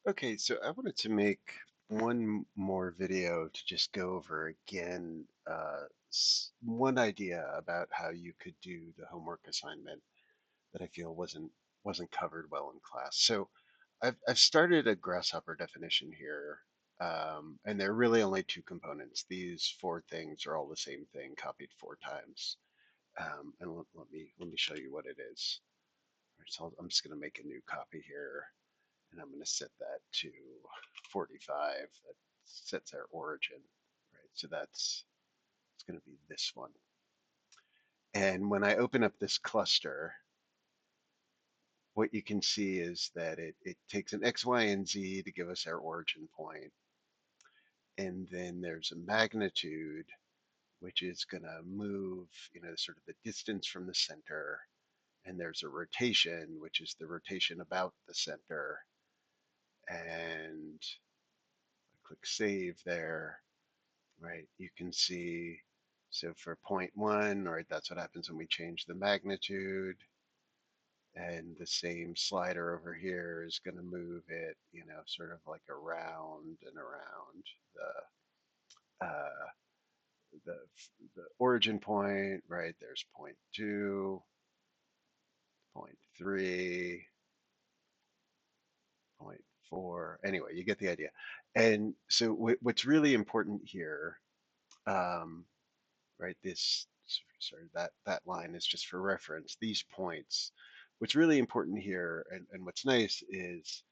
Okay, so I wanted to make one more video to just go over again one idea about how you could do the homework assignment that I feel wasn't covered well in class. So I've started a Grasshopper definition here, and they're really only two components. These four things are all the same thing, copied four times. And let me show you what it is. All right, so I'm just going to make a new copy here. And I'm going to set that to 45. That sets our origin, right? So it's going to be this one. And when I open up this cluster, what you can see is that it takes an X, Y, and Z to give us our origin point. And then there's a magnitude, which is going to move, sort of the distance from the center. And there's a rotation, which is the rotation about the center. And I click save there, right? You can see, so for point one, right, that's what happens when we change the magnitude. And the same slider over here is going to move it, sort of like around and around uh, the the origin point, right? There's point two, point three, point four. Anyway, you get the idea. And so what's really important here, um, right? Sorry, that line is just for reference. These points. What's really important here, and what's nice is,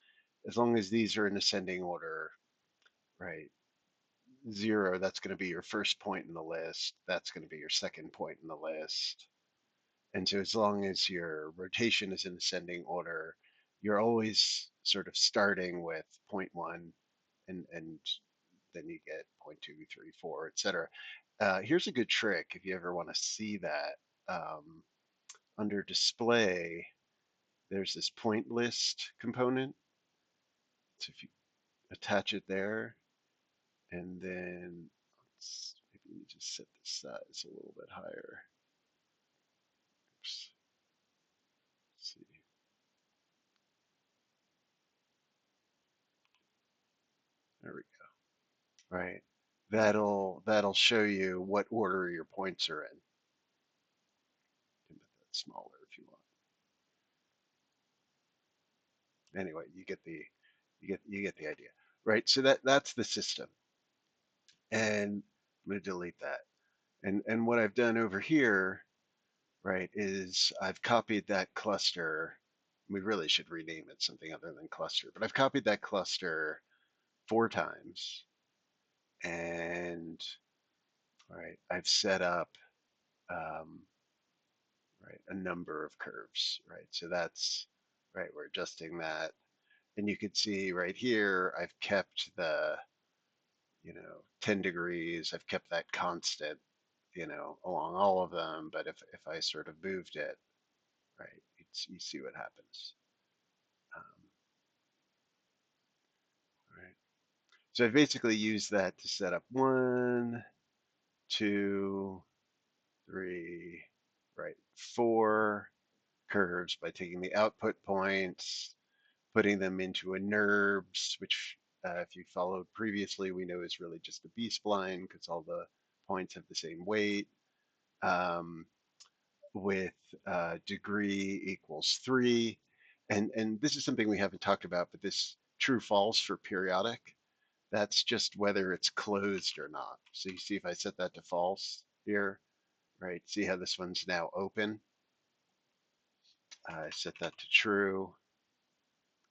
as long as these are in ascending order, right? Zero, that's going to be your first point in the list. That's going to be your second point in the list. And so, as long as your rotation is in ascending order, you're always sort of starting with point one, and then you get point two, three, four, etc. Here's a good trick if you ever want to see that. Um, Under display, there's this point list component. So if you attach it there, and then maybe we just set the size a little bit higher. Oops. Let's see. There we go. Right. That'll show you what order your points are in. You can make that smaller if you want. Anyway, you get the idea, right? So that's the system, and I'm going to delete that. And what I've done over here, right, is I've copied that cluster. We really should rename it something other than cluster, but I've copied that cluster four times, and right, I've set up um, right a number of curves, right. So that's right. We're adjusting that, and you can see right here I've kept the 10 degrees. I've kept that constant, along all of them. But if I sort of moved it, right, you see what happens. Um, right. So I basically used that to set up one, two, three, right, four curves by taking the output points, putting them into a NURBS, which if you followed previously, we know is really just a B-spline because all the points have the same weight. Um, with degree equals 3. And this is something we haven't talked about, but this true false for periodic, that's just whether it's closed or not. So you see if I set that to false here, right? See how this one's now open? I set that to true,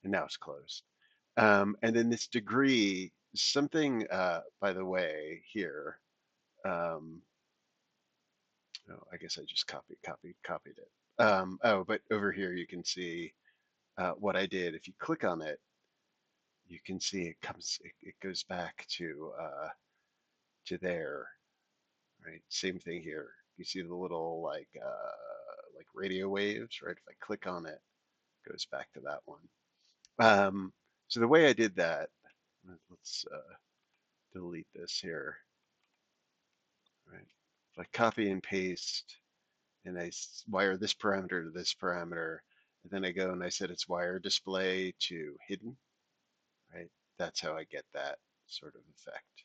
and now it's closed. And then this degree, something, by the way, here, um, oh, I guess I just copied it. Oh, but over here you can see what I did. If you click on it, you can see it goes back to there, right? Same thing here. You see the little like radio waves, right? If I click on it, it goes back to that one. So the way I did that, let's delete this here, right? If I copy and paste and I wire this parameter to this parameter, and then I go and I set its wire display to hidden, right? That's how I get that sort of effect.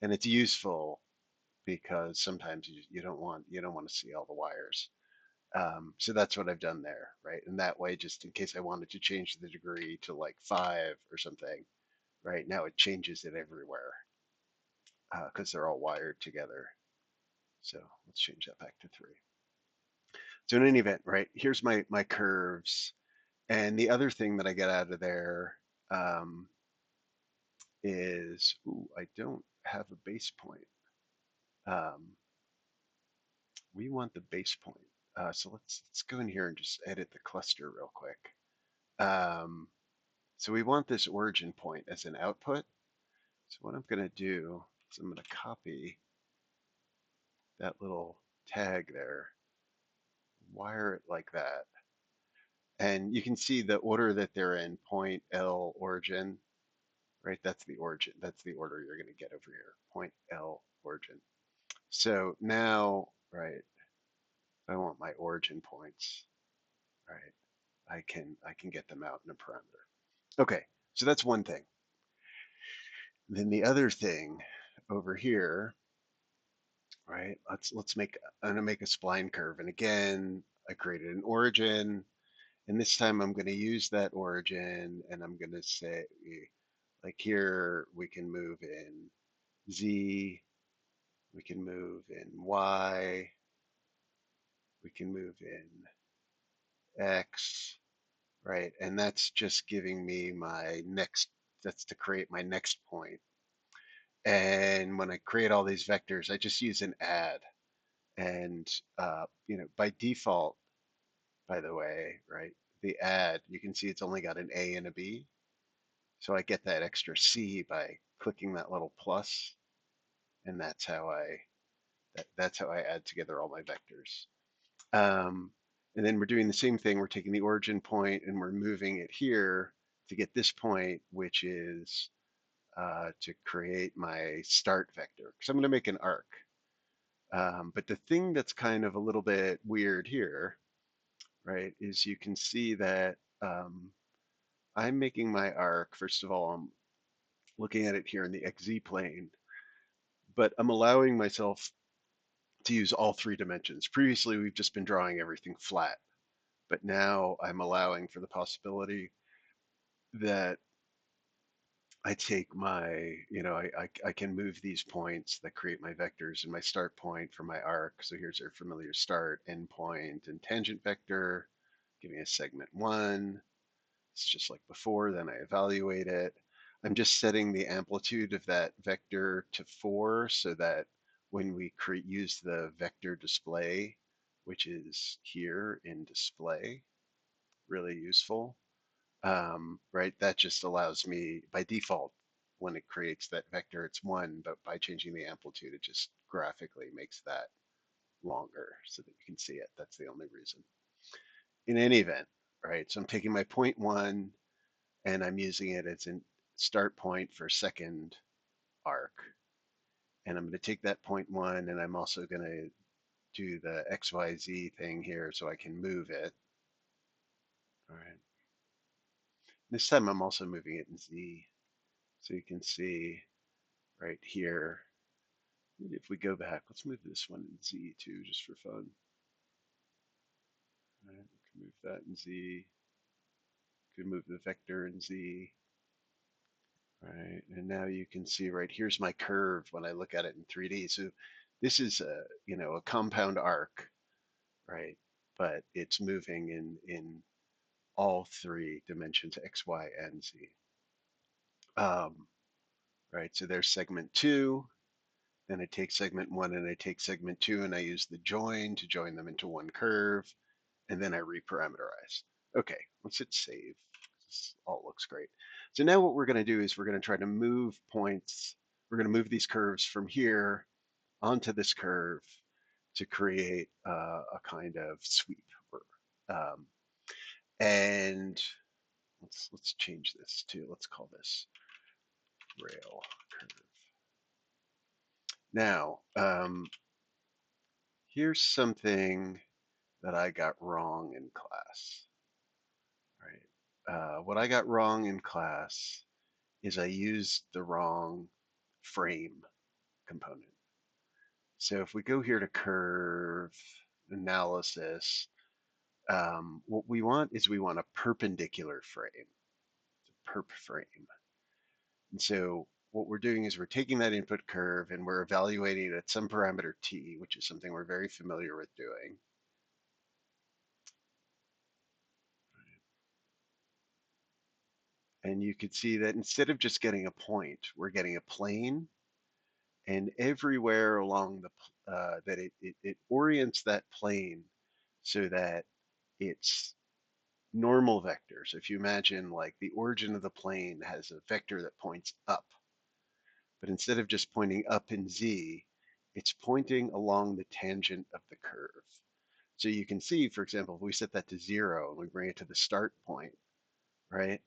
And it's useful because sometimes you don't want to see all the wires. So that's what I've done there, right? And that way, just in case I wanted to change the degree to like 5 or something, right? Now it changes it everywhere because they're all wired together. So let's change that back to 3. So in any event, right, here's my curves. And the other thing that I get out of there um, is, ooh, I don't have a base point. Um, we want the base point. So let's go in here and just edit the cluster real quick. Um, so we want this origin point as an output. So what I'm going to do is I'm going to copy that little tag there, wire it like that. And you can see the order that they're in, point, L, origin, right? That's the origin. That's the order you're going to get over here, point, L, origin. So now, right, I want my origin points, right? I can get them out in a parameter. Okay, so that's one thing. Then the other thing over here, right? Let's make I'm gonna make a spline curve, and again, I created an origin, and this time I'm going to use that origin, and I'm going to say, like here, we can move in Z, we can move in Y, we can move in X, right? And that's just giving me my next, that's to create my next point. And when I create all these vectors, I just use an add. And, by default, by the way, right, the add, you can see it's only got an A and a B. So I get that extra C by clicking that little plus, and that's how I add together all my vectors. Um, and then we're doing the same thing. We're taking the origin point and we're moving it here to get this point, which is to create my start vector. Because I'm going to make an arc. But the thing that's kind of a little bit weird here, right, is you can see that I'm making my arc. First of all, I'm looking at it here in the XZ plane, but I'm allowing myself to use all 3 dimensions. Previously, we've just been drawing everything flat, but now I'm allowing for the possibility that I take my, I can move these points that create my vectors and my start point for my arc. So here's our familiar start, end point, and tangent vector, giving us segment 1. It's just like before, then I evaluate it. I'm just setting the amplitude of that vector to 4 so that when we use the vector display, which is here in display, really useful, right? That just allows me, by default, when it creates that vector, it's 1, but by changing the amplitude, it just graphically makes that longer so that you can see it. That's the only reason. In any event, right? So I'm taking my point 1, and I'm using it as a start point for second arc. And I'm going to take that point 1, and I'm also going to do the XYZ thing here so I can move it. All right. This time I'm also moving it in Z. So you can see right here, if we go back, let's move this one in Z too, just for fun. All right, we can move that in Z. We can move the vector in Z. Right, and now you can see right here's my curve when I look at it in 3D. So this is a compound arc, right? But it's moving in all 3 dimensions, X, Y, and Z. Right, so there's segment 2. Then I take segment 1 and I take segment 2 and I use the join to join them into one curve, and then I reparameterize. Okay, let's hit save. This all looks great. So now what we're going to do is we're going to try to move points. We're going to move these curves from here onto this curve to create a kind of sweep. Um, and let's change this to, let's call this rail curve. Now, here's something that I got wrong in class. Right. What I got wrong in class is I used the wrong frame component. So if we go here to curve analysis, what we want is we want a perpendicular frame, perp frame. And so what we're doing is we're taking that input curve and we're evaluating it at some parameter t, which is something we're very familiar with doing. And you could see that instead of just getting a point, we're getting a plane, and everywhere along the that it orients that plane so that it's normal vector. So if you imagine like the origin of the plane has a vector that points up, but instead of just pointing up in z, it's pointing along the tangent of the curve. So you can see, for example, if we set that to 0 and we bring it to the start point, right?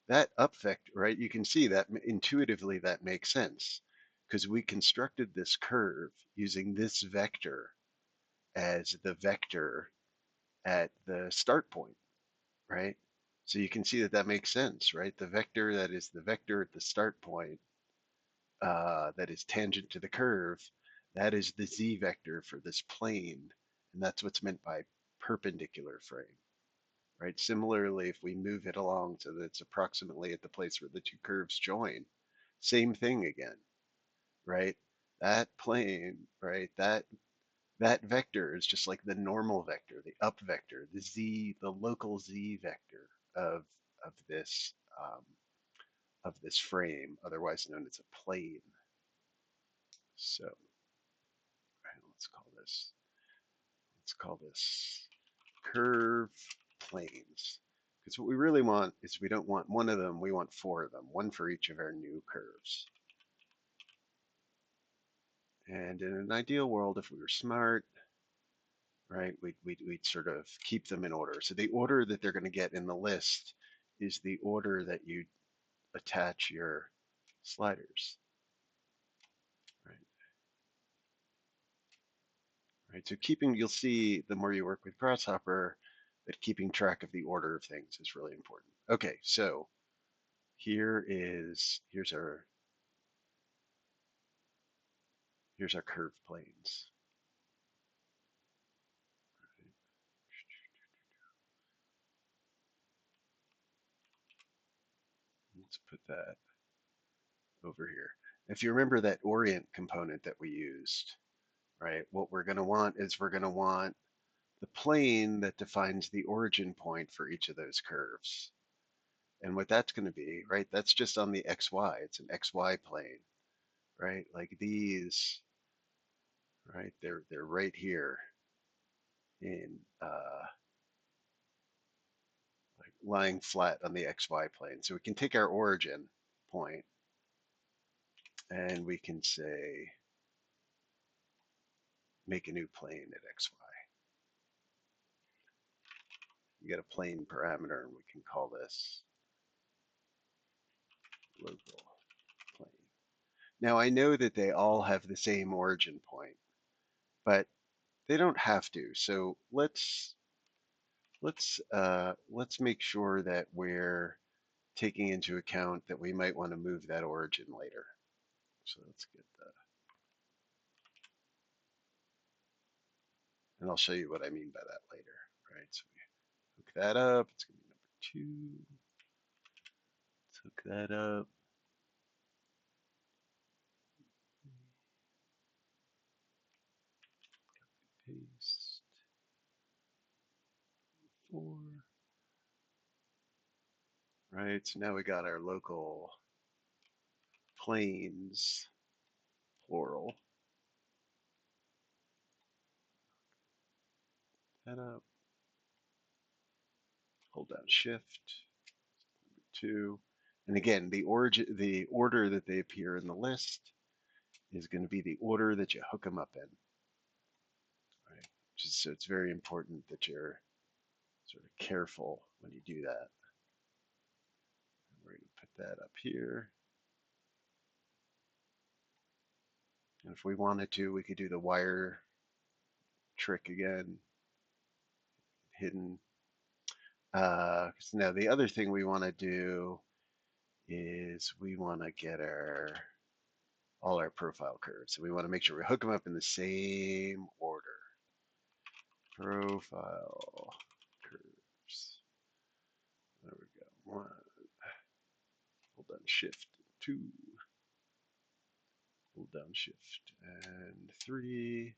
That up vector, right? You can see that intuitively that makes sense because we constructed this curve using this vector as the vector at the start point, right? So you can see that that makes sense, right? The vector that is the vector at the start point that is tangent to the curve, that is the z vector for this plane, and that's what's meant by perpendicular frame, right? Similarly, if we move it along so that it's approximately at the place where the two curves join, same thing again, right? That plane, right? That vector is just like the normal vector, the up vector, the z, the local z vector of of this um, of this frame, otherwise known as a plane. So right, let's call this curve planes. Because what we really want is we don't want one of them, we want four of them, one for each of our new curves. And in an ideal world, if we were smart, right, we'd sort of keep them in order. So the order that they're going to get in the list is the order that you attach your sliders, right? Right. So keeping, you'll see the more you work with Grasshopper, that keeping track of the order of things is really important. Okay, so here's our curve planes. Let's put that over here. If you remember that orient component that we used, right, what we're going to want is we're going to want the plane that defines the origin point for each of those curves. And what that's going to be, right, that's just on the XY. It's an XY plane, right? Like these, right, they're right here in like lying flat on the XY plane. So we can take our origin point and we can say, make a new plane at XY. We get a plane parameter and we can call this local plane. Now I know that they all have the same origin point, but they don't have to. So let's make sure that we're taking into account that we might want to move that origin later. So let's get that, and I'll show you what I mean by that later, right? So we hook that up. It's going to be number 2. Let's hook that up. Paste 4. Right, so now we got our local planes, plural. That up. Hold down Shift. 2. And again, the order that they appear in the list is going to be the order that you hook them up in. Right? So it's very important that you're sort of careful when you do that. We're going to put that up here. And if we wanted to, we could do the wire trick again, hidden. So now the other thing we want to do is we want to get all our profile curves. So we want to make sure we hook them up in the same order. Profile curves. There we go. One. Hold down shift. Two. Hold down shift. And three.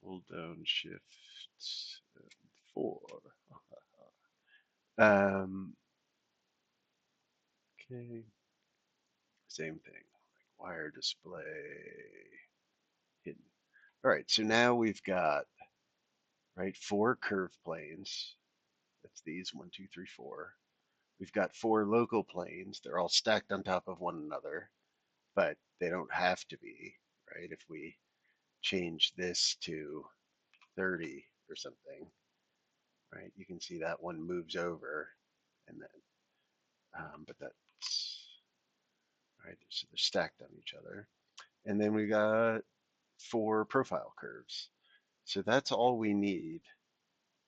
Hold down shift. And four. Okay. Same thing. Like wire display hidden. All right. So now we've got, right, four curve planes. That's these, one, two, three, four. We've got four local planes. They're all stacked on top of one another, but they don't have to be, right? If we change this to 30 or something, right, you can see that one moves over, and then, but that's, right, so they're stacked on each other. And then we got four profile curves. So that's all we need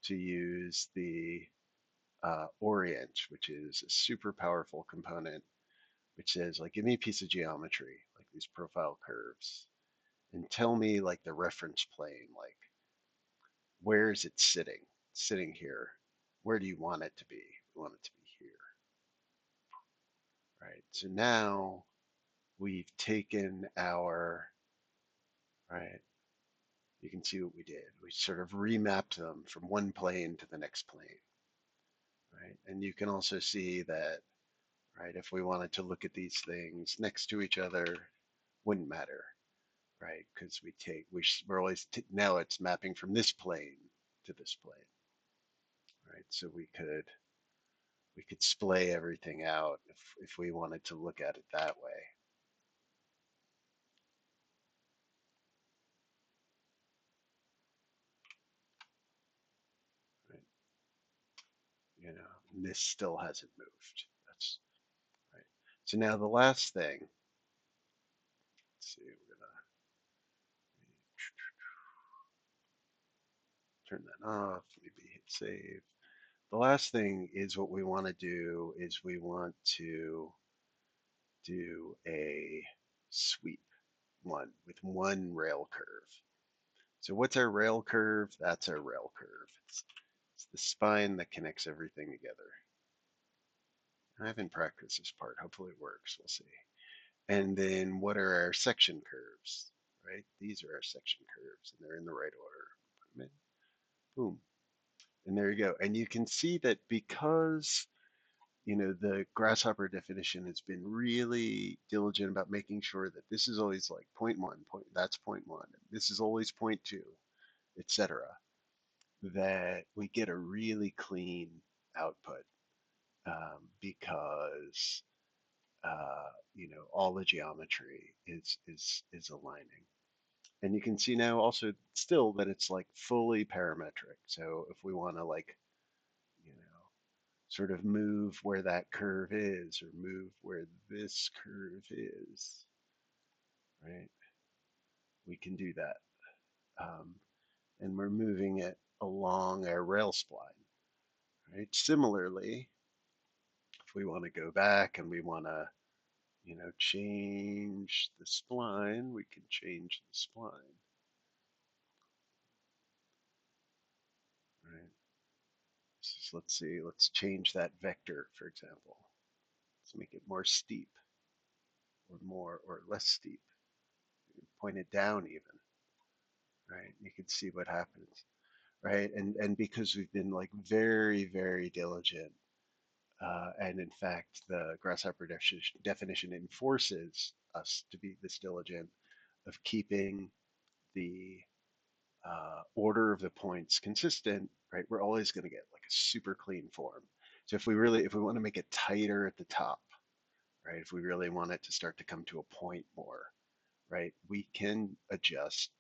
to use the orient, which is a super powerful component, which says, like, give me a piece of geometry, like these profile curves, and tell me, like, the reference plane, like, where is it sitting? Sitting here. Where do you want it to be? We want it to be here, right? So now we've taken our, right, you can see what we did. We sort of remapped them from one plane to the next plane, right? And you can also see that, right, if we wanted to look at these things next to each other, wouldn't matter, right? Because we're always, now it's mapping from this plane to this plane, right? So we could splay everything out if we wanted to look at it that way, right? You know, and this still hasn't moved. That's right. So now the last thing, let's see, we're gonna turn that off, maybe hit save. The last thing is what we want to do is we want to do a sweep one with one rail curve. So what's our rail curve? That's our rail curve. It's the spine that connects everything together. I haven't practiced this part. Hopefully it works. We'll see. And then what are our section curves, right? These are our section curves, and they're in the right order. Put them in. Boom. And there you go. And you can see that because, the Grasshopper definition has been really diligent about making sure that this is always like point one, that's point one, this is always point two, etc., that we get a really clean output, because all the geometry is aligning. And you can see now also still that it's like fully parametric. So if we want to, like, you know, sort of move where that curve is or move where this curve is, right? We can do that. Um, and we're moving it along our rail spline, right? Similarly, if we want to go back and we want to, change the spline, we can change the spline, right? Let's see, let's change that vector, for example. Let's make it more steep or more or less steep. Point it down even, right? You can see what happens, right? And because we've been like very, very diligent, and in fact, the Grasshopper definition enforces us to be this diligent of keeping the order of the points consistent, right? We're always going to get like a super clean form. So if we want to make it tighter at the top, right? If we really want it to start to come to a point more, right? We can adjust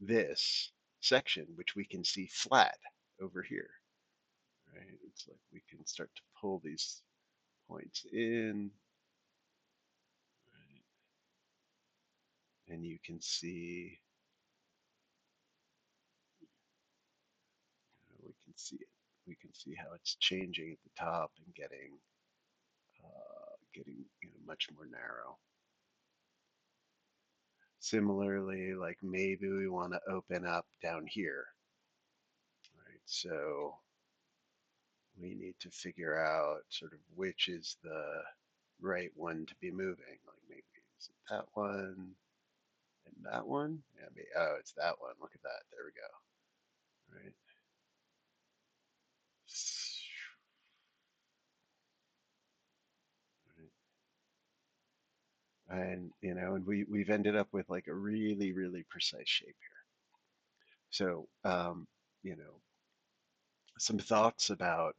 this section, which we can see flat over here, right? It's like we can start to pull these points in, right? And you can see, we can see it. We can see how it's changing at the top and getting much more narrow. Similarly, like maybe we want to open up down here, right? So we need to figure out sort of which is the right one to be moving. Like maybe is it that one and that one? Yeah, maybe, oh, it's that one. Look at that. There we go. Right. And and we've ended up with like a really really precise shape here. So you know, some thoughts about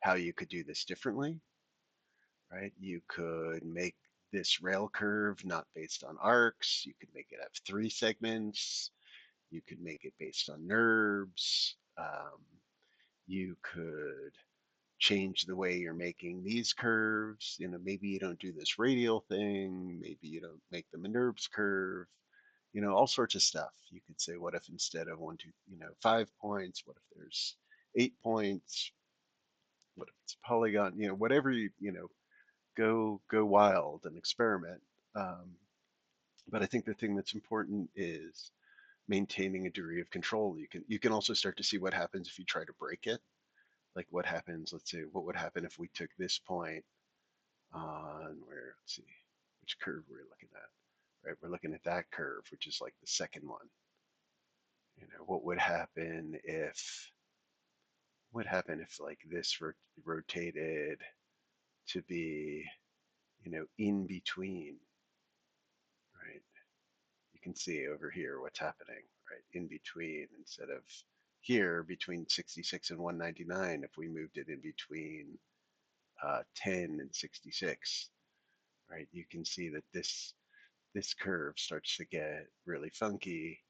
how you could do this differently, right? You could make this rail curve not based on arcs. You could make it have 3 segments. You could make it based on NURBS. You could change the way you're making these curves. Maybe you don't do this radial thing. Maybe you don't make them a NURBS curve. All sorts of stuff. You could say, what if instead of 5 points, what if there's 8 points? What if it's a polygon? Whatever go wild and experiment. Um, but I think the thing that's important is maintaining a degree of control. You can also start to see what happens if you try to break it. Like what happens, let's say, what would happen if we took this point on where, let's see, which curve we're looking at, right? We're looking at that curve, which is like the second one. What would happen if like this rotated to be, in between, right? You can see over here what's happening, right? In between, instead of here between 66 and 199, if we moved it in between 10 and 66, right? You can see that this curve starts to get really funky,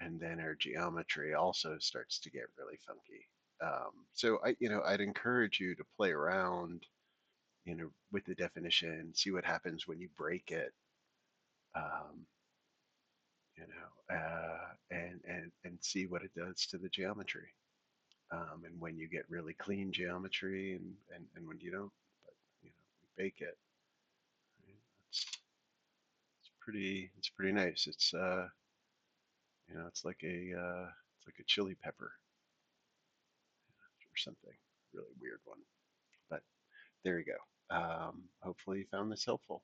and then our geometry also starts to get really funky. So I'd encourage you to play around, with the definition, see what happens when you break it, um, and see what it does to the geometry. And when you get really clean geometry, and when you don't, but we bake it. Right? It's pretty nice. It's like a chili pepper or something, really weird one. But there you go. Hopefully you found this helpful.